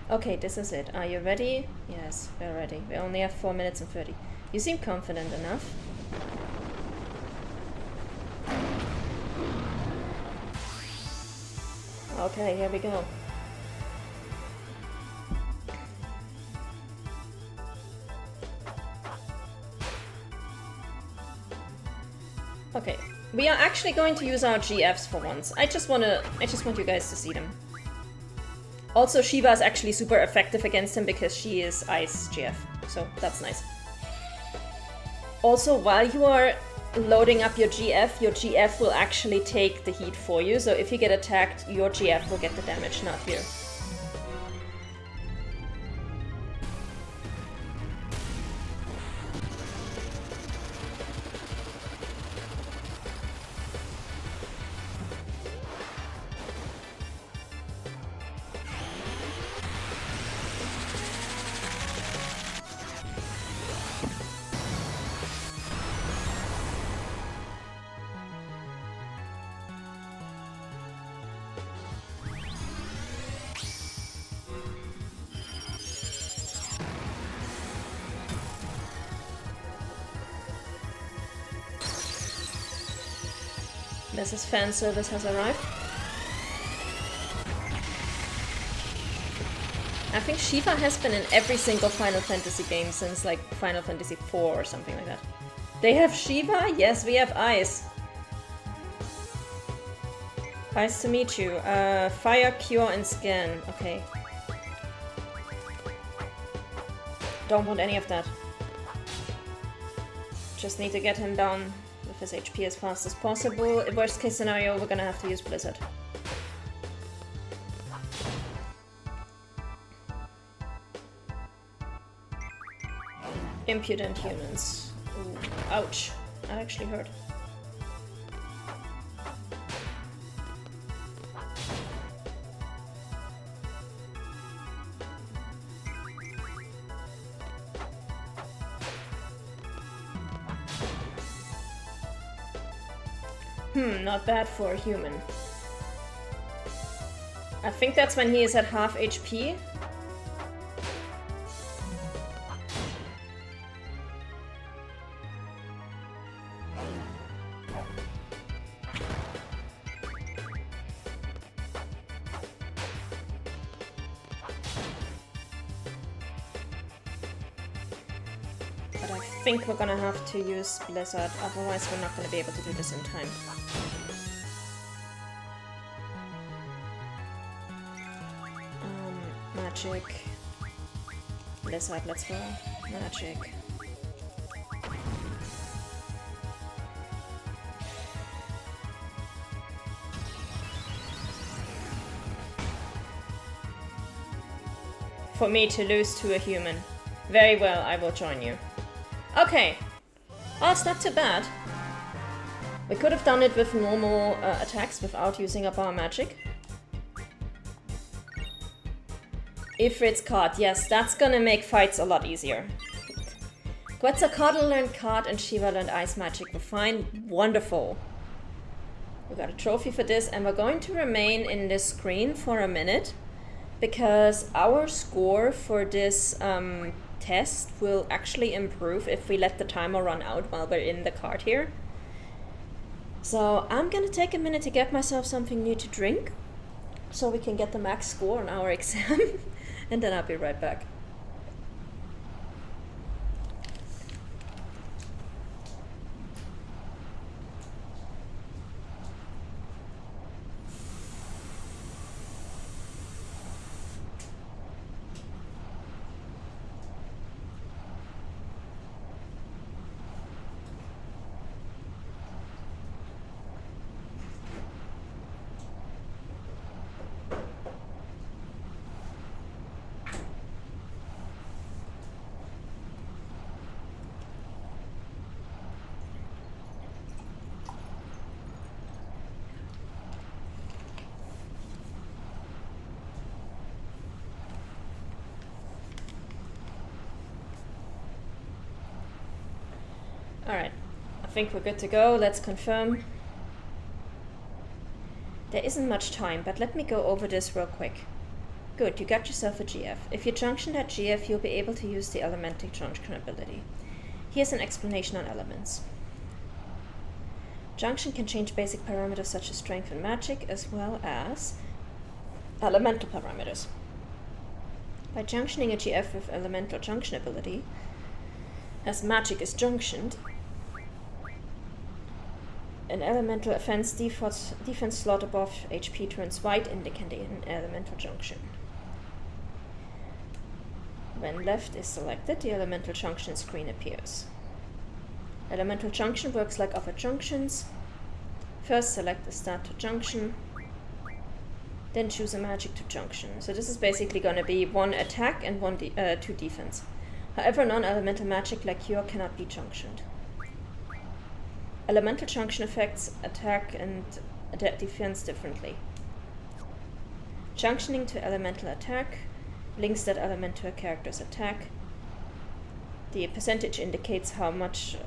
Okay, this is it. Are you ready? Yes, we're ready. We only have 4 minutes and 30. You seem confident enough. Okay, here we go. Okay, we are actually going to use our GFs for once. I just want you guys to see them. Also, Shiva is actually super effective against him because she is Ice GF, so that's nice. Also, while you are loading up your GF will actually take the heat for you, so if you get attacked, your GF will get the damage, not you. Mrs. Fan Service has arrived. I think Shiva has been in every single Final Fantasy game since like Final Fantasy IV or something like that. They have Shiva? Yes, we have Ice. Nice to meet you. Fire, Cure, and Scan. Okay. Don't want any of that. Just need to get him down with his HP as fast as possible. In worst case scenario, we're gonna have to use Blizzard. Impudent humans. Ooh, ouch. That actually hurt. Not bad for a human. I think that's when he is at half HP. But I think we're gonna have to use Blizzard, otherwise we're not gonna be able to do this in time. Magic. Blizzard, let's go. Magic. For me to lose to a human. Very well, I will join you. Okay. Oh, it's not too bad. We could have done it with normal attacks without using up our magic. Ifrit's card, yes, that's gonna make fights a lot easier. Quetzalcoatl learned card and Shiva learned ice magic. We're fine. Wonderful. We got a trophy for this, and we're going to remain in this screen for a minute because our score for this test will actually improve if we let the timer run out while we're in the card here. So I'm gonna take a minute to get myself something new to drink so we can get the max score on our exam. And then I'll be right back. Alright, I think we're good to go. Let's confirm. There isn't much time, but let me go over this real quick. Good, you got yourself a GF. If you junction that GF, you'll be able to use the elemental junction ability. Here's an explanation on elements. Junction can change basic parameters such as strength and magic, as well as elemental parameters. By junctioning a GF with elemental junction ability, as magic is junctioned, an elemental defense slot above HP turns white, indicating an elemental junction. When left is selected, the elemental junction screen appears. Elemental junction works like other junctions. First select the start to junction, then choose a magic to junction. So this is basically going to be one attack and two defense. However, non-elemental magic like Cure cannot be junctioned. Elemental junction affects attack and defense differently. Junctioning to elemental attack links that element to a character's attack. The percentage indicates how much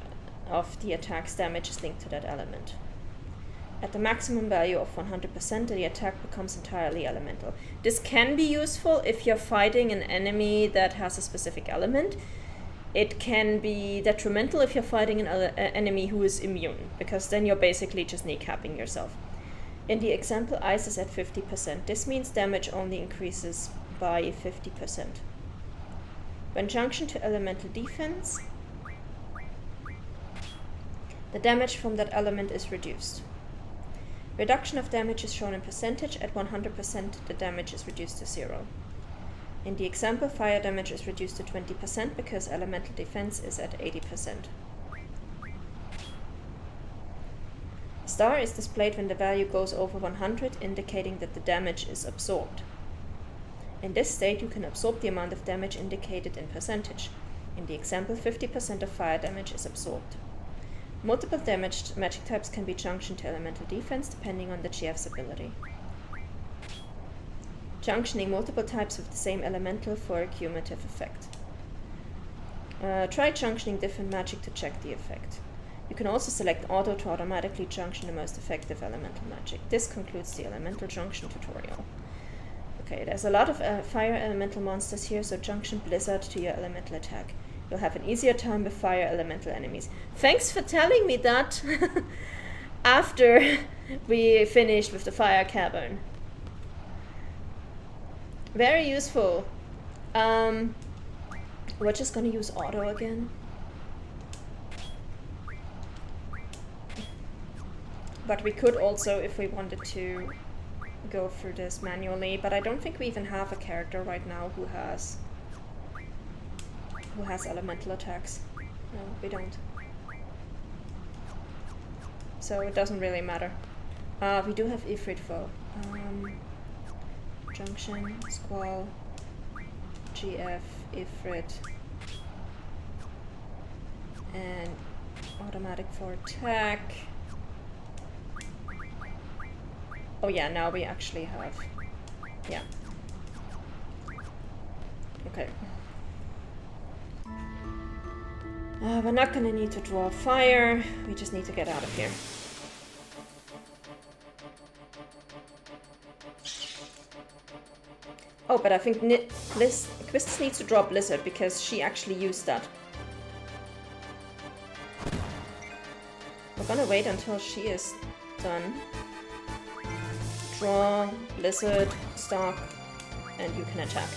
of the attack's damage is linked to that element. At the maximum value of 100%, the attack becomes entirely elemental. This can be useful if you're fighting an enemy that has a specific element. It can be detrimental if you're fighting an enemy who is immune, because then you're basically just kneecapping yourself. In the example, ice is at 50%. This means damage only increases by 50%. When junctioned to elemental defense, the damage from that element is reduced. Reduction of damage is shown in percentage. At 100%, the damage is reduced to 0. In the example, fire damage is reduced to 20% because elemental defense is at 80%. Star is displayed when the value goes over 100, indicating that the damage is absorbed. In this state, you can absorb the amount of damage indicated in percentage. In the example, 50% of fire damage is absorbed. Multiple damaged magic types can be junctioned to elemental defense depending on the GF's ability. Junctioning multiple types of the same elemental for a cumulative effect. Try junctioning different magic to check the effect. You can also select auto to automatically junction the most effective elemental magic. This concludes the elemental junction tutorial. Okay, there's a lot of fire elemental monsters here, so junction Blizzard to your elemental attack. You'll have an easier time with fire elemental enemies. Thanks for telling me that after we finished with the fire cavern. Very useful. We're just gonna use auto again. But we could also, if we wanted to, go through this manually, but I don't think we even have a character right now who has elemental attacks. No, we don't. So it doesn't really matter. We do have Ifrit though. Junction, Squall, GF, Ifrit, and automatic for attack. Oh yeah, now we actually have, yeah. Okay. We're not gonna need to draw fire, we just need to get out of here. Oh, but I think Quistis needs to draw Blizzard because she actually used that. We're gonna wait until she is done. Draw, Blizzard, Stock, and you can attack.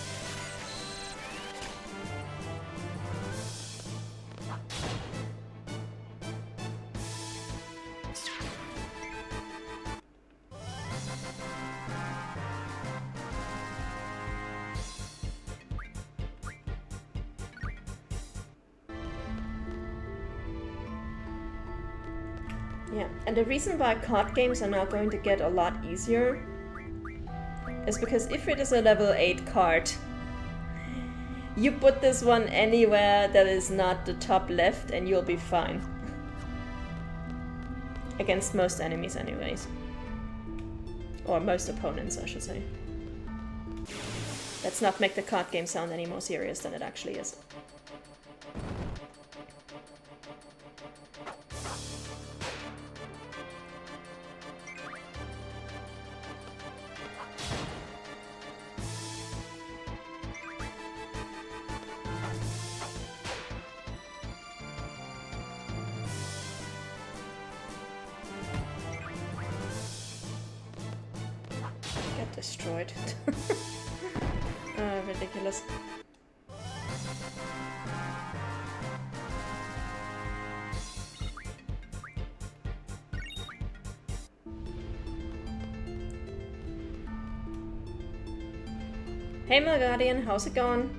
Yeah, and the reason why card games are now going to get a lot easier is because Ifrit is a level 8 card. You put this one anywhere that is not the top left and you'll be fine. Against most enemies anyways. Or most opponents, I should say. Let's not make the card game sound any more serious than it actually is. destroyed. Ridiculous. Hey Melgardian, how's it going?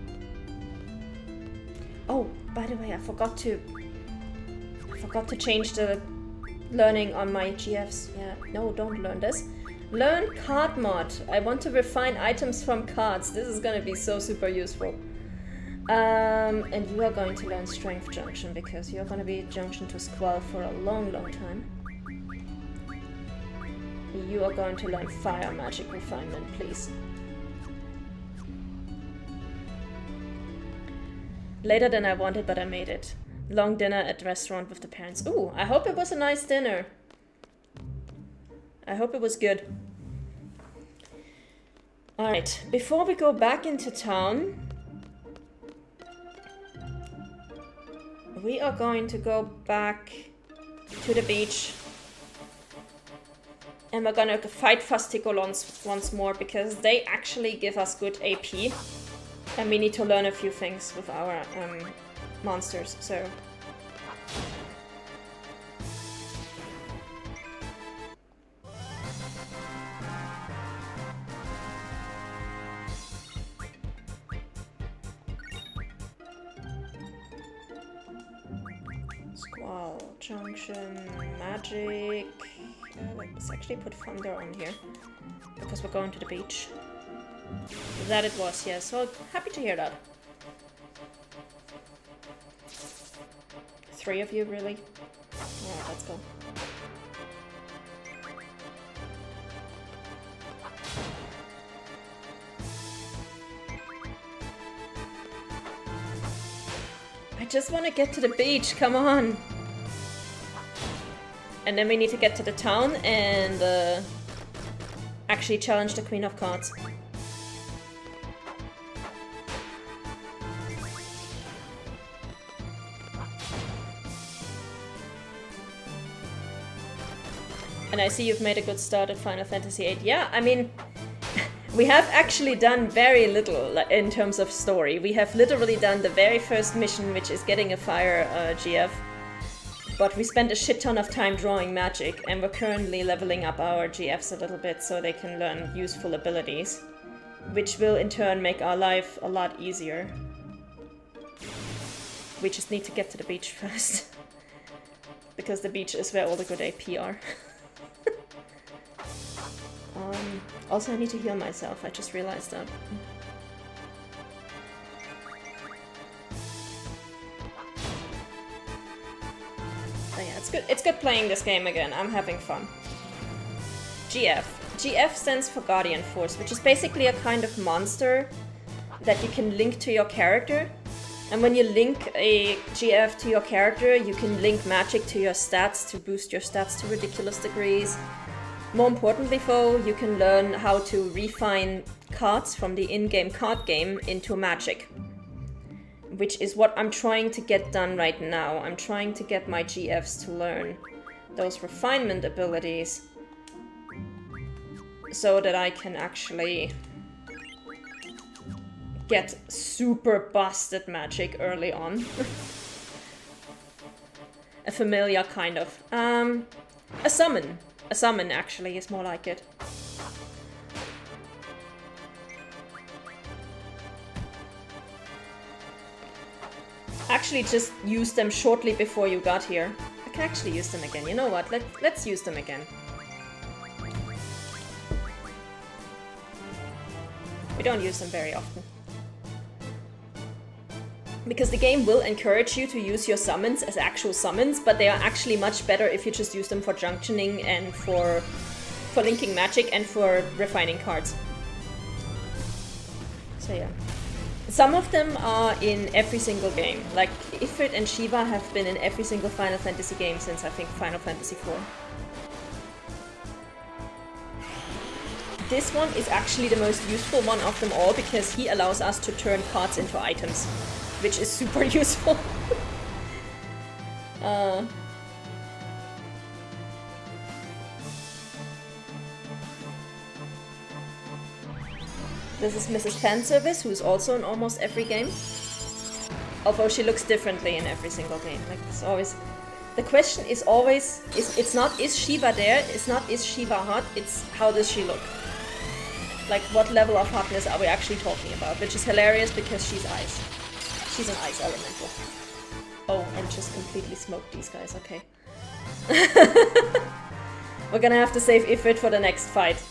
Oh, by the way, I forgot to change the learning on my GFs. Yeah, no, don't learn this. Learn card mod. I want to refine items from cards. This is gonna be so super useful. And you are going to learn strength junction because you're gonna be junction to Squall for a long, long time. You are going to learn fire magic refinement, please. Later than I wanted, but I made it. Long dinner at restaurant with the parents. Ooh, I hope it was a nice dinner. I hope it was good. Alright, before we go back into town, we are going to go back to the beach. And we're gonna fight Fasticolons once more because they actually give us good AP. And we need to learn a few things with our monsters, so... Squall, junction, magic... let's actually put thunder on here, because we're going to the beach. That it was, yeah, so happy to hear that. 3 of you, really? Alright, let's go. I just want to get to the beach, come on! And then we need to get to the town and actually challenge the Queen of Cards. And I see you've made a good start at Final Fantasy VIII. Yeah, I mean, we have actually done very little in terms of story. We have literally done the very first mission, which is getting a fire GF. But we spent a shit ton of time drawing magic, and we're currently leveling up our GFs a little bit so they can learn useful abilities, which will in turn make our life a lot easier. We just need to get to the beach first. Because the beach is where all the good AP are. Also, I need to heal myself, I just realized that. Oh yeah, it's good playing this game again, I'm having fun. GF. GF stands for Guardian Force, which is basically a kind of monster that you can link to your character. And when you link a GF to your character, you can link magic to your stats to boost your stats to ridiculous degrees. More importantly though, you can learn how to refine cards from the in-game card game into magic. Which is what I'm trying to get done right now. I'm trying to get my GFs to learn those refinement abilities so that I can actually get super busted magic early on. A familiar kind of. A summon. A summon, actually, is more like it. Actually, just used them shortly before you got here. I can actually use them again. You know what? Let's use them again. We don't use them very often. Because the game will encourage you to use your summons as actual summons, but they are actually much better if you just use them for junctioning and for linking magic and for refining cards. So yeah. Some of them are in every single game. Like Ifrit and Shiva have been in every single Final Fantasy game since I think Final Fantasy IV. This one is actually the most useful one of them all because he allows us to turn cards into items. Which is super useful. This is Mrs. Fanservice, who's also in almost every game. Although she looks differently in every single game. Like, it's always... The question is always... It's not, is Shiva there? It's not, is Shiva hot? It's, how does she look? Like, what level of hotness are we actually talking about? Which is hilarious because she's ice. She's an ice elemental. Oh, and just completely smoked these guys, okay. We're gonna have to save Ifrit for the next fight.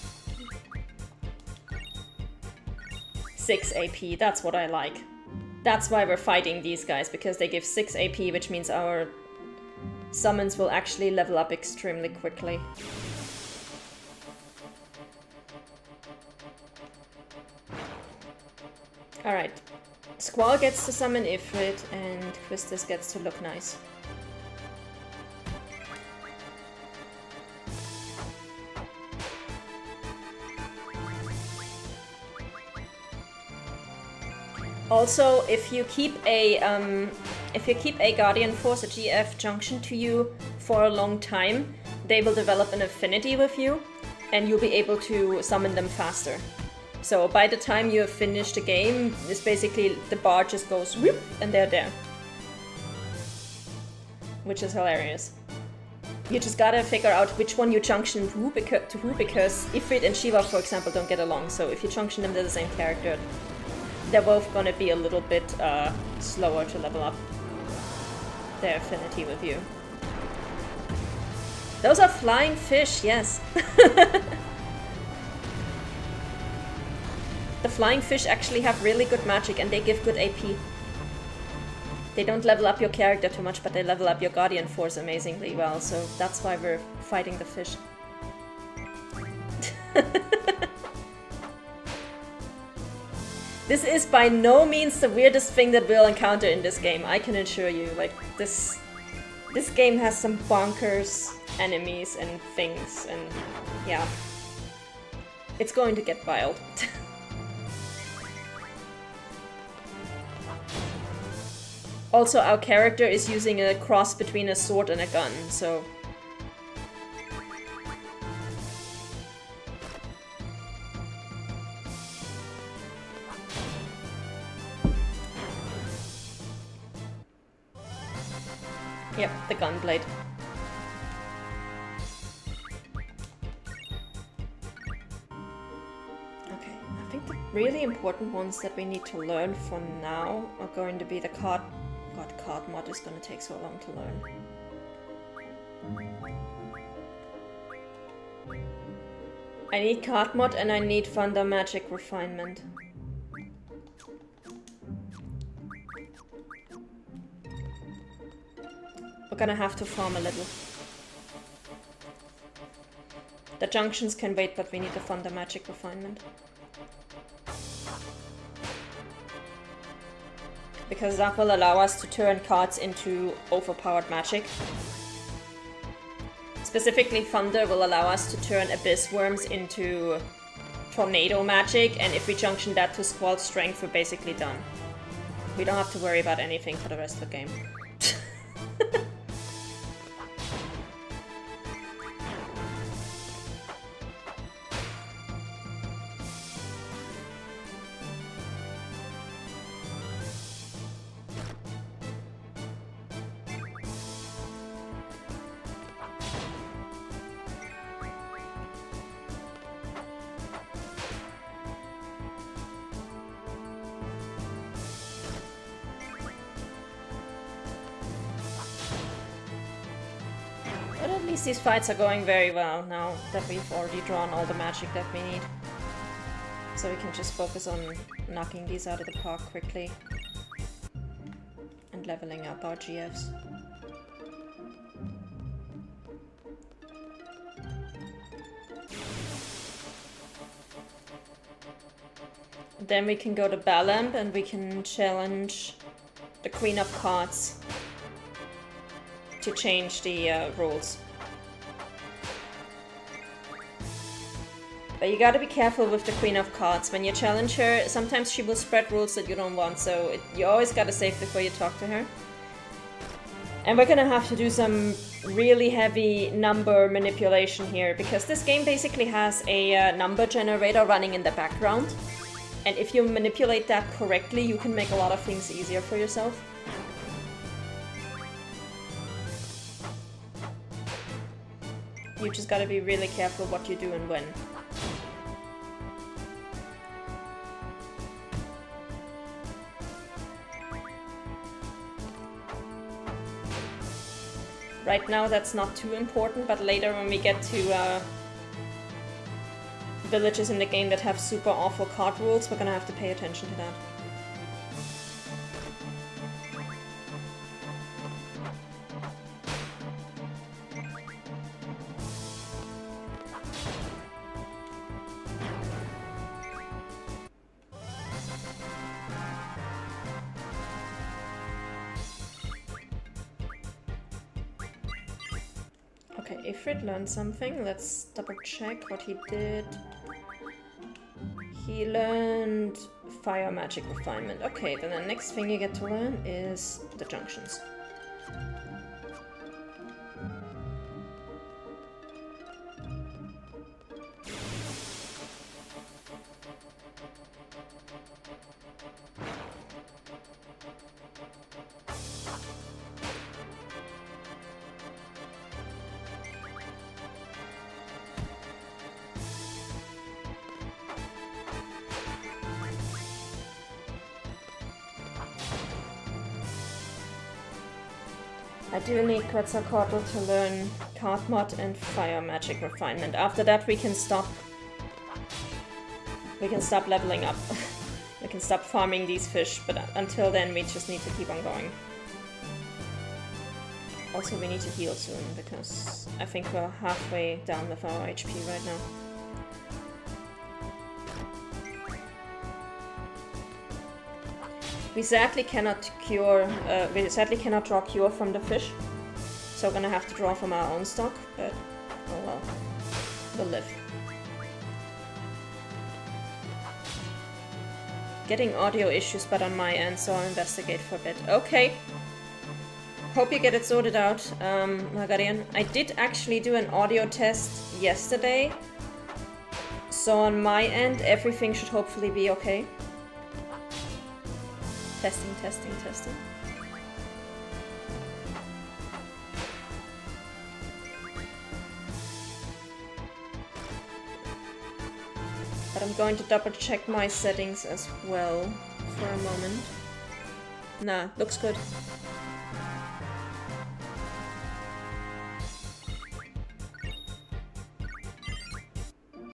6 AP, that's what I like. That's why we're fighting these guys, because they give 6 AP, which means our summons will actually level up extremely quickly. Alright. Squall gets to summon Ifrit, and Quistis gets to look nice. Also, if you keep a Guardian Force, a GF junction to you for a long time, they will develop an affinity with you, and you'll be able to summon them faster. So by the time you have finished the game, it's basically the bar just goes whoop, and they're there. Which is hilarious. You just gotta figure out which one you junction to who, because Ifrit and Shiva, for example, don't get along. So if you junction them to the same character, they're both gonna be a little bit slower to level up their affinity with you. Those are flying fish, yes. The flying fish actually have really good magic and they give good AP. They don't level up your character too much, but they level up your Guardian Force amazingly well, so that's why we're fighting the fish. This is by no means the weirdest thing that we'll encounter in this game, I can assure you. Like, this game has some bonkers enemies and things, and yeah. It's going to get wild. Also, our character is using a cross between a sword and a gun, so... Yep, the gun blade. Okay, I think the really important ones that we need to learn for now are going to be the card... God, card mod is gonna take so long to learn. I need card mod and I need Thunder Magic Refinement. We're gonna have to farm a little. The junctions can wait, but we need the Thunder Magic Refinement. Because that will allow us to turn cards into overpowered magic. Specifically, Thunder will allow us to turn Abyss Worms into Tornado magic, and if we junction that to Squall Strength, we're basically done. We don't have to worry about anything for the rest of the game. These fights are going very well now that we've already drawn all the magic that we need. So we can just focus on knocking these out of the park quickly. And leveling up our GFs. Then we can go to Balamb and we can challenge the Queen of Cards to change the rules. But you gotta be careful with the Queen of Cards. When you challenge her, sometimes she will spread rules that you don't want, so you always gotta save before you talk to her. And we're gonna have to do some really heavy number manipulation here, because this game basically has a number generator running in the background. And if you manipulate that correctly, you can make a lot of things easier for yourself. You just gotta be really careful what you do and when. Right now that's not too important, but later when we get to villages in the game that have super awful card rules, we're gonna have to pay attention to that. Okay, Ifrit learned something. Let's double check what he did. He learned Fire Magic Refinement. Okay, then the next thing you get to learn is the junctions. I do need Quetzalcoatl to learn Card Mod and Fire Magic Refinement. After that we can stop leveling up. We can stop farming these fish, but until then we just need to keep on going. Also we need to heal soon, because I think we're halfway down with our HP right now. We sadly cannot draw cure from the fish, so we're gonna have to draw from our own stock, but oh well, we'll live. Getting audio issues, but on my end, so I'll investigate for a bit. Okay. Hope you get it sorted out, Margarian. I did actually do an audio test yesterday, so on my end, everything should hopefully be okay. Testing, testing, testing. But I'm going to double check my settings as well for a moment. Nah, looks good.